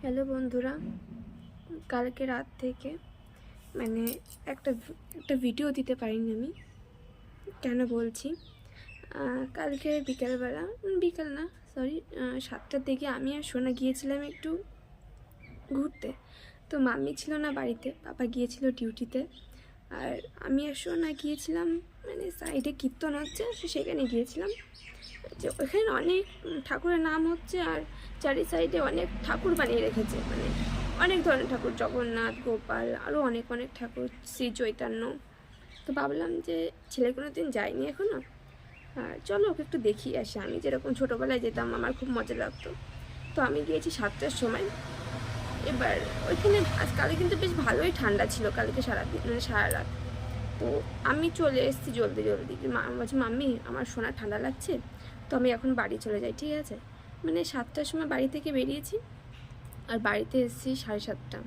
Hello বন্ধুরা, কালকে রাত থেকে মানে একটা একটা ভিডিও দিতে পারিনি আমি। কেন বলছি, কালকে বিকালবেলা, বিকাল না সরি 7টার দিকে আমি আর সোনা গিয়েছিলাম একটু ঘুরতে। তো মাম্মি ছিল না বাড়িতে, বাবা গিয়েছিল ডিউটিতে। আর আমি আর সোনা গিয়েছিলাম মানে সাইডে কীর্তন হচ্ছে, সেখানে গিয়েছিলাম। যে ওখানে অনেক ঠাকুরের নাম হচ্ছে, আর চারি সাইডে অনেক ঠাকুর বানিয়ে রেখেছে, মানে অনেক ধরনের ঠাকুর, জগন্নাথ, গোপাল, আরও অনেক অনেক ঠাকুর, শ্রী চৈতন্য। তো ভাবলাম যে ছেলে কোনো দিন যায়নি এখনও, আর চলো ওকে একটু দেখিয়ে আসি। আমি যেরকম ছোটোবেলায় যেতাম, আমার খুব মজা লাগতো। তো আমি গিয়েছি 7টার সময়। এবার ওইখানে আজকালে কিন্তু বেশ ভালোই ঠান্ডা ছিল কালকে সারাদিন, মানে সারা রাত। তো আমি চলে এসেছি জলদি জলদি। বলছি মাম্মি আমার সোনা ঠান্ডা লাগছে, তো আমি এখন বাড়ি চলে যাই, ঠিক আছে। মানে 7টার সময় বাড়ি থেকে বেরিয়েছি, আর বাড়িতে এসেছি 7:30।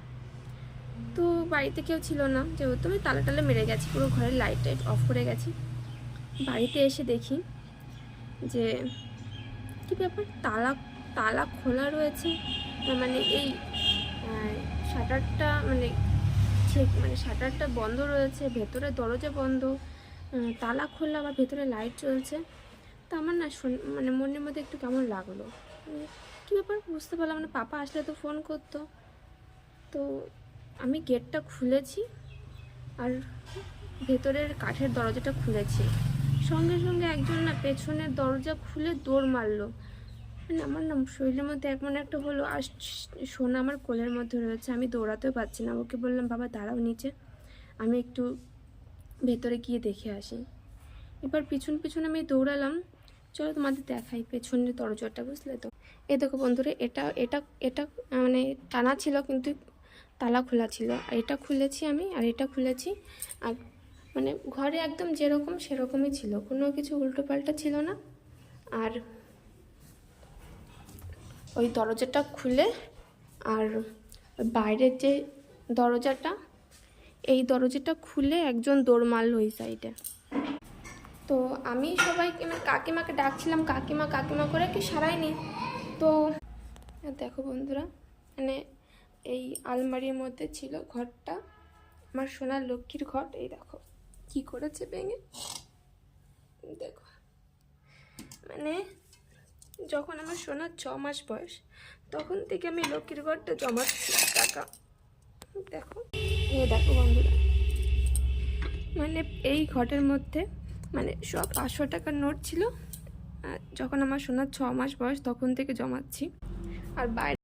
তো বাড়িতে কেউ ছিল না, যেহেতু আমি তালা টালা মেরে গেছি, পুরো ঘরের লাইট টাইট অফ করে গেছি। বাড়িতে এসে দেখি যে কী ব্যাপার, তালা তালা খোলা রয়েছে। মানে এই শাটারটা মানে শাটারটা বন্ধ রয়েছে, ভেতরে দরজা বন্ধ, তালা খোলা, আবার ভেতরে লাইট চলছে। তো আমার না মানে মনের মধ্যে একটু কেমন লাগলো, কী ব্যাপার বুঝতে পারলাম না। পাপা আসলে তো ফোন করতো। তো আমি গেটটা খুলেছি আর ভেতরের কাঠের দরজাটা খুলেছি, সঙ্গে সঙ্গে একজন না পেছনের দরজা খুলে দৌড় মারলো। মানে আমার না শরীরের মধ্যে এমন একটা হলো, আর সোনা আমার কোলের মধ্যে রয়েছে, আমি দৌড়াতেও পারছি না। ওকে বললাম বাবা দাঁড়াও নিচে, আমি একটু ভেতরে গিয়ে দেখে আসি। এবার পিছন পিছন আমি দৌড়ালাম। চলো তোমাদের দেখাই পেছনের দরজাটা, বুঝলে তো। এই দেখো বন্ধুরা, এটা এটা এটা মানে টানা ছিল কিন্তু তালা খোলা ছিল। আর এটা খুলেছি আমি, আর এটা খুলেছি। আর মানে ঘরে একদম যেরকম সেরকমই ছিল, কোনো কিছু উল্টোপাল্টা ছিল না। আর ওই দরজাটা খুলে, আর বাইরের যে দরজাটা, এই দরজাটা খুলে একজন দৌড় মারল ওই সাইডে। তো আমি সবাইকে মানে কাকিমাকে ডাকছিলাম, কাকিমা কাকিমা করে কি সারাইনি। তো দেখো বন্ধুরা, মানে এই আলমারির মধ্যে ছিল ঘরটা, আমার সোনার লক্ষ্মীর ঘর। এই দেখো কি করেছে ভেঙে, দেখো। মানে যখন আমার সোনার 6 মাস বয়স, তখন থেকে আমি লক্ষ্মীর ঘরটা জমাচ্ছি টাকা। দেখো, দেখো বন্ধুরা, মানে এই ঘরের মধ্যে মানে সব 500 টাকার নোট ছিল। যখন আমার সোনার 6 মাস বয়স তখন থেকে জমাচ্ছি। আর বাইরে